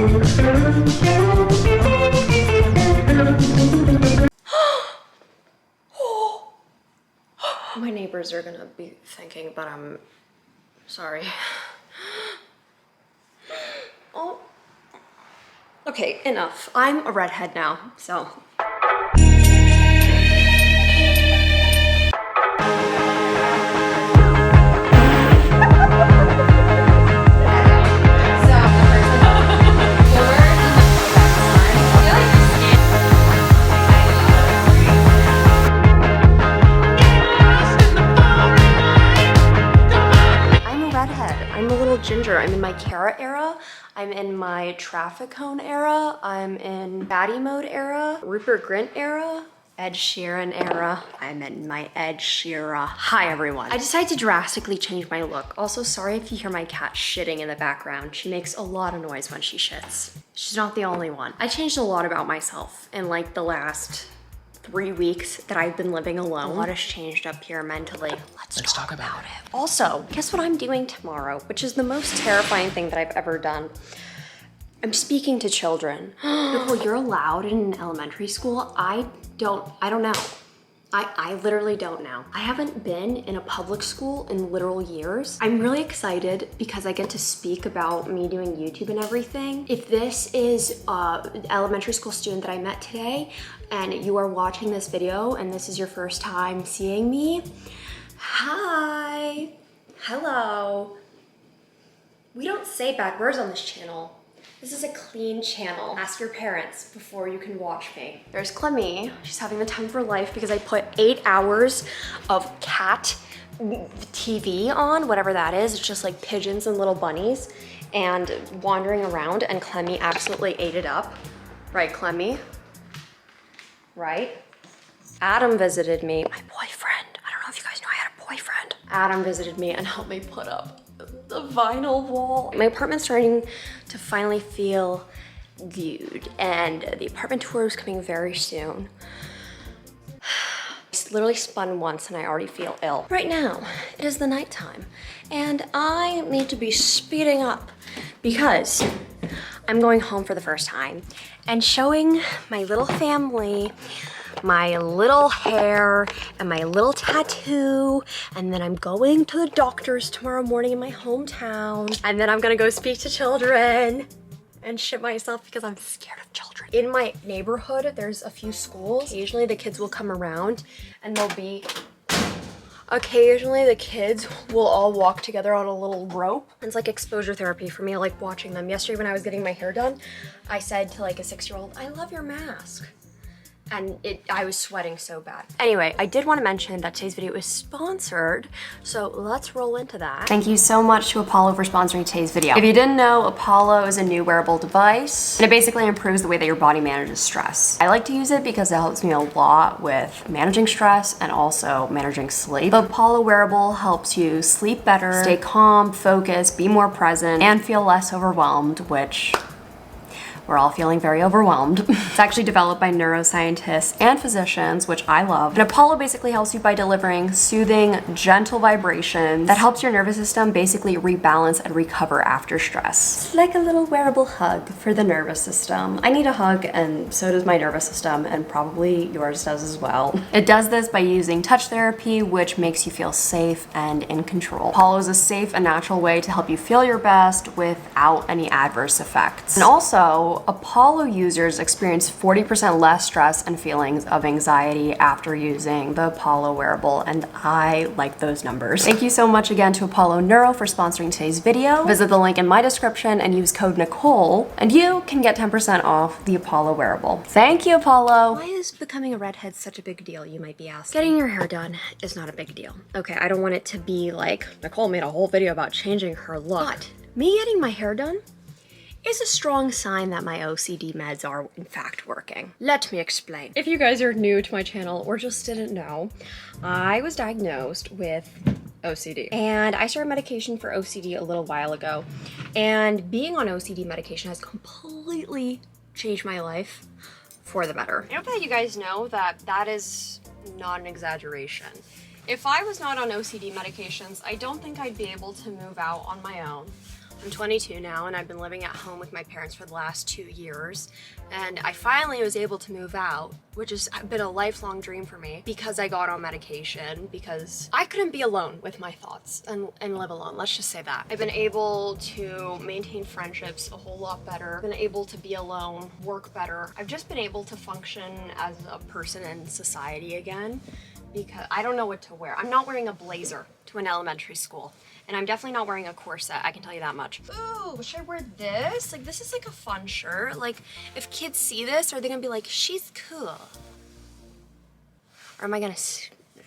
My neighbors are gonna be thinking that I'm sorry. Oh. Okay, enough. I'm a redhead now, so. I'm a little ginger. I'm in my carrot era. I'm in my traffic cone era. I'm in baddie mode era. Rupert Grint era. Ed Sheeran era. I'm in my Ed Sheeran. Hi everyone. I decided to drastically change my look. Also, sorry if you hear my cat shitting in the background. She makes a lot of noise when she shits. She's not the only one. I changed a lot about myself in like the last 3 weeks that I've been living alone. A lot has changed up here mentally. Let's talk about it. Also, guess what I'm doing tomorrow, which is the most terrifying thing that I've ever done. I'm speaking to children. Nicole, you're allowed in an elementary school? I don't know. I literally don't know. I haven't been in a public school in literal years. I'm really excited because I get to speak about me doing YouTube and everything. If this is an elementary school student that I met today and you are watching this video and this is your first time seeing me, hi, hello. We don't say bad words on this channel. This is a clean channel. Ask your parents before you can watch me. There's Clemmy. She's having the time of her life because I put 8 hours of cat TV on, whatever that is. It's just like pigeons and little bunnies and wandering around, and Clemmy absolutely ate it up. Right, Clemmy? Right? Adam visited me. My boyfriend. I don't know if you guys know I had a boyfriend. Adam visited me and helped me put up the vinyl wall. My apartment's starting to finally feel viewed, and the apartment tour is coming very soon. I literally spun once and I already feel ill. Right now, it is the nighttime, and I need to be speeding up because I'm going home for the first time and showing my little family my little hair and my little tattoo, and then I'm going to the doctor's tomorrow morning in my hometown, and then I'm gonna go speak to children and shit myself because I'm scared of children. In my neighborhood, there's a few schools. Occasionally the kids will come around and occasionally the kids will all walk together on a little rope. It's like exposure therapy for me. I like watching them. Yesterday when I was getting my hair done, I said to like a 6-year-old, I love your mask. And I was sweating so bad. Anyway, I did want to mention that today's video is sponsored, so let's roll into that. Thank you so much to Apollo for sponsoring today's video. If you didn't know, Apollo is a new wearable device, and it basically improves the way that your body manages stress. I like to use it because it helps me a lot with managing stress and also managing sleep. The Apollo wearable helps you sleep better, stay calm, focus, be more present, and feel less overwhelmed, which we're all feeling very overwhelmed. It's actually developed by neuroscientists and physicians, which I love. And Apollo basically helps you by delivering soothing, gentle vibrations that helps your nervous system basically rebalance and recover after stress. It's like a little wearable hug for the nervous system. I need a hug, and so does my nervous system, and probably yours does as well. It does this by using touch therapy, which makes you feel safe and in control. Apollo is a safe and natural way to help you feel your best without any adverse effects. And also, Apollo users experience 40% less stress and feelings of anxiety after using the Apollo wearable, and I like those numbers. Thank you so much again to Apollo Neuro for sponsoring today's video. Visit the link in my description and use code Nicole, and you can get 10% off the Apollo wearable. Thank you, Apollo. Why is becoming a redhead such a big deal, you might be asking? Getting your hair done is not a big deal. Okay, I don't want it to be like, Nicole made a whole video about changing her look. But me getting my hair done is a strong sign that my OCD meds are in fact working. Let me explain. If you guys are new to my channel or just didn't know, I was diagnosed with OCD. And I started medication for OCD a little while ago. And being on OCD medication has completely changed my life for the better. I hope that you guys know that that is not an exaggeration. If I was not on OCD medications, I don't think I'd be able to move out on my own. I'm 22 now and I've been living at home with my parents for the last 2 years, and I finally was able to move out, which has been a lifelong dream for me because I got on medication, because I couldn't be alone with my thoughts and live alone, let's just say that. I've been able to maintain friendships a whole lot better, been able to be alone, work better. I've just been able to function as a person in society again, because I don't know what to wear. I'm not wearing a blazer to an elementary school. And I'm definitely not wearing a corset, I can tell you that much. Ooh, should I wear this? Like, this is like a fun shirt. Like, if kids see this, are they gonna be like, she's cool? Or am I gonna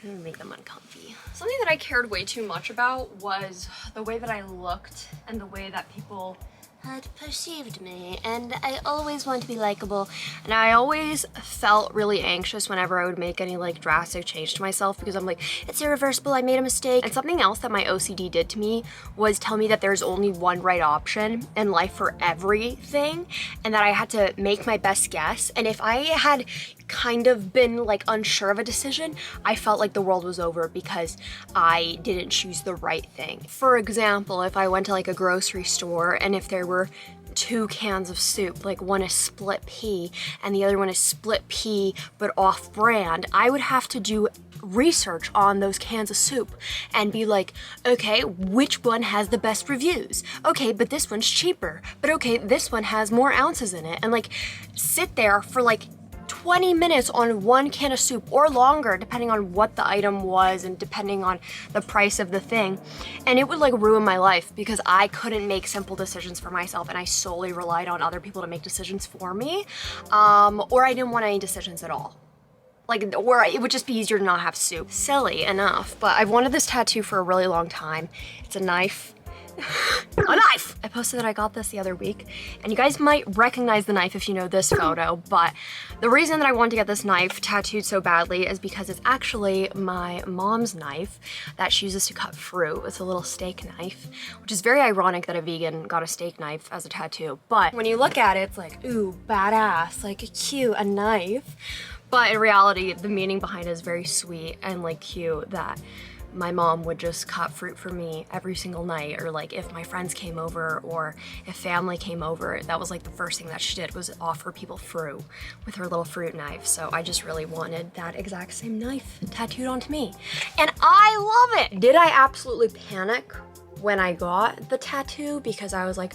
make them uncomfy? Something that I cared way too much about was the way that I looked and the way that people had perceived me, and I always want to be likable, and I always felt really anxious whenever I would make any like drastic change to myself, because I'm like, it's irreversible, I made a mistake. And something else that my OCD did to me was tell me that there's only one right option in life for everything, and that I had to make my best guess. And if I had kind of been like unsure of a decision, I felt like the world was over because I didn't choose the right thing. For example, if I went to like a grocery store and if there were 2 cans of soup, like one is split pea and the other one is split pea but off-brand, I would have to do research on those cans of soup and be like, okay, which one has the best reviews? Okay, but this one's cheaper. But okay, this one has more ounces in it. And like sit there for like 20 minutes on one can of soup, or longer, depending on what the item was and depending on the price of the thing. And it would like ruin my life because I couldn't make simple decisions for myself, and I solely relied on other people to make decisions for me. Or I didn't want any decisions at all. Like, or it would just be easier to not have soup. Silly enough, but I've wanted this tattoo for a really long time. It's a knife. A knife! I posted that I got this the other week, and you guys might recognize the knife if you know this photo, but the reason that I wanted to get this knife tattooed so badly is because it's actually my mom's knife that she uses to cut fruit. It's a little steak knife, which is very ironic that a vegan got a steak knife as a tattoo, but when you look at it, it's like, ooh, badass, like cute, a knife. But in reality, the meaning behind it is very sweet and like cute, that my mom would just cut fruit for me every single night, or like if my friends came over or if family came over, that was like the first thing that she did was offer people fruit with her little fruit knife. So I just really wanted that exact same knife tattooed onto me, and I love it. Did I absolutely panic when I got the tattoo? Because I was like,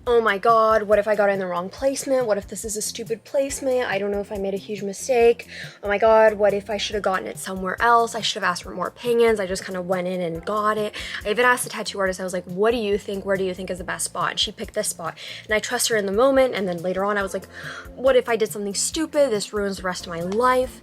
oh my god, what if I got it in the wrong placement? What if this is a stupid placement? I don't know if I made a huge mistake. Oh my god, what if I should have gotten it somewhere else? I should have asked for more opinions. I just kind of went in and got it. I even asked the tattoo artist, I was like, what do you think? Where do you think is the best spot? And she picked this spot. And I trust her in the moment, and then later on I was like, what if I did something stupid? This ruins the rest of my life.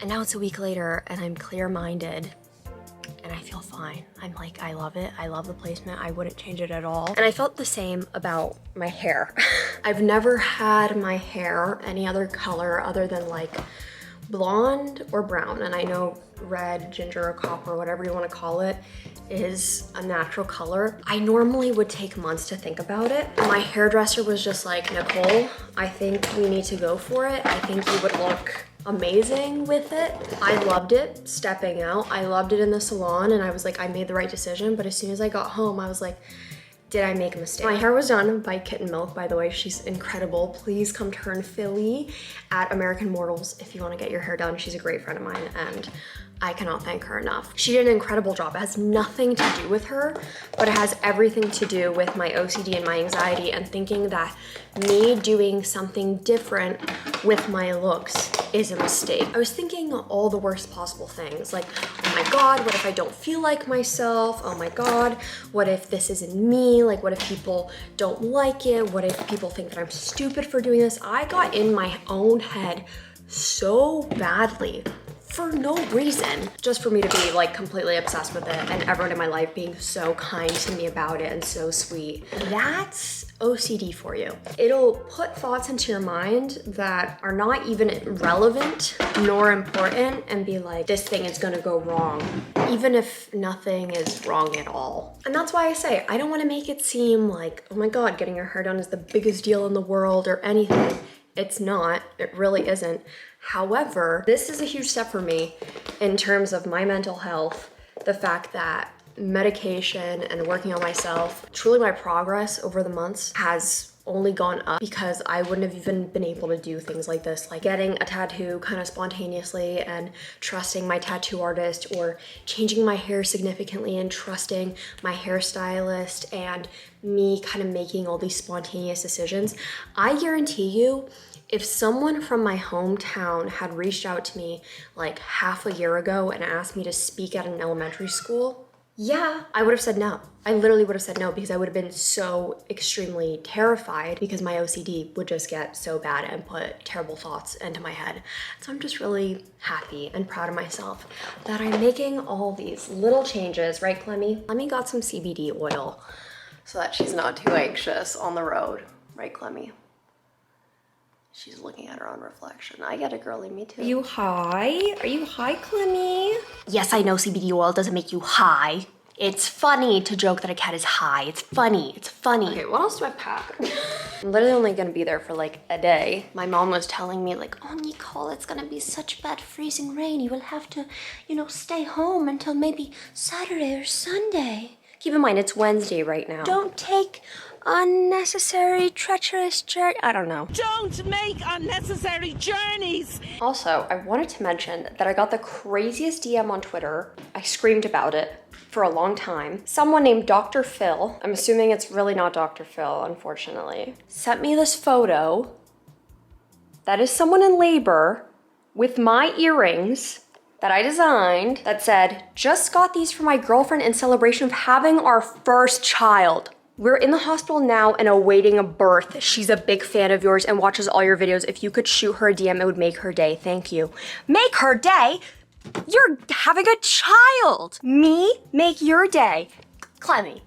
And now it's a week later and I'm clear-minded. And I feel fine. I'm like, I love it. I love the placement. I wouldn't change it at all. And I felt the same about my hair. I've never had my hair any other color other than like blonde or brown. And I know red, ginger, or copper, whatever you want to call it, is a natural color. I normally would take months to think about it. My hairdresser was just like, Nicole, I think we need to go for it. I think you would look amazing with it. I loved it stepping out. I loved it in the salon, and I was like, I made the right decision. But as soon as I got home, I was like, did I make a mistake? My hair was done by Kitten Milk, by the way. She's incredible. Please come to her in Philly at American Mortals if you want to get your hair done. She's a great friend of mine, and I cannot thank her enough. She did an incredible job. It has nothing to do with her, but it has everything to do with my OCD and my anxiety, and thinking that me doing something different with my looks is a mistake. I was thinking all the worst possible things, like, oh my god, what if I don't feel like myself? Oh my god, what if this isn't me? Like, what if people don't like it? What if people think that I'm stupid for doing this? I got in my own head so badly for no reason, just for me to be like completely obsessed with it, and everyone in my life being so kind to me about it and so sweet. That's OCD for you. It'll put thoughts into your mind that are not even relevant nor important and be like, this thing is gonna go wrong, even if nothing is wrong at all. And that's why I say, I don't wanna make it seem like, oh my god, getting your hair done is the biggest deal in the world or anything. It's not, it really isn't. However, this is a huge step for me in terms of my mental health, the fact that medication and working on myself, truly my progress over the months has only gone up because I wouldn't have even been able to do things like this, like getting a tattoo kind of spontaneously and trusting my tattoo artist, or changing my hair significantly and trusting my hairstylist, and me kind of making all these spontaneous decisions. I guarantee you, if someone from my hometown had reached out to me like half a year ago and asked me to speak at an elementary school, yeah, I would have said no. I literally would have said no, because I would have been so extremely terrified, because my OCD would just get so bad and put terrible thoughts into my head. So I'm just really happy and proud of myself that I'm making all these little changes, right, Clemmy? Clemmy got some CBD oil so that she's not too anxious on the road, right, Clemmy? She's looking at her own reflection. I get it, girly, me too. Are you high? Are you high, Clemmy? Yes, I know CBD oil doesn't make you high. It's funny to joke that a cat is high. It's funny, it's funny. Okay, what else do I pack? I'm literally only gonna be there for like a day. My mom was telling me like, oh, Nicole, it's gonna be such bad freezing rain. You will have to, you know, stay home until maybe Saturday or Sunday. Keep in mind, it's Wednesday right now. Don't take unnecessary, treacherous journey. I don't know. Don't make unnecessary journeys. Also, I wanted to mention that I got the craziest DM on Twitter. I screamed about it for a long time. Someone named Dr. Phil, I'm assuming it's really not Dr. Phil, unfortunately, sent me this photo that is someone in labor with my earrings that I designed that said, just got these for my girlfriend in celebration of having our first child. We're in the hospital now and awaiting a birth. She's a big fan of yours and watches all your videos. If you could shoot her a DM, it would make her day. Thank you. Make her day? You're having a child. Me make your day. Clemmy,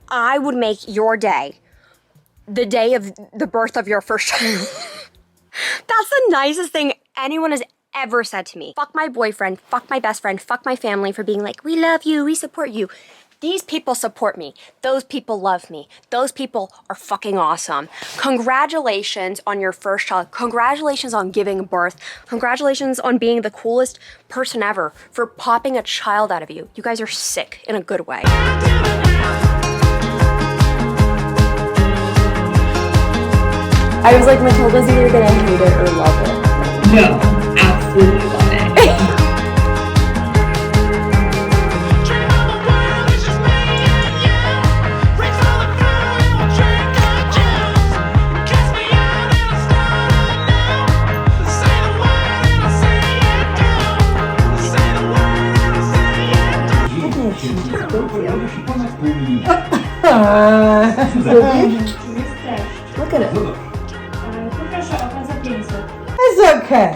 I would make your day the day of the birth of your first child. That's the nicest thing anyone has ever said to me. Fuck my boyfriend, fuck my best friend, fuck my family for being like, we love you, we support you. These people support me. Those people love me. Those people are fucking awesome. Congratulations on your first child. Congratulations on giving birth. Congratulations on being the coolest person ever for popping a child out of you. You guys are sick in a good way. I was like, Matilda's either gonna hate it or love it. No, absolutely love it. Look at it. It's okay.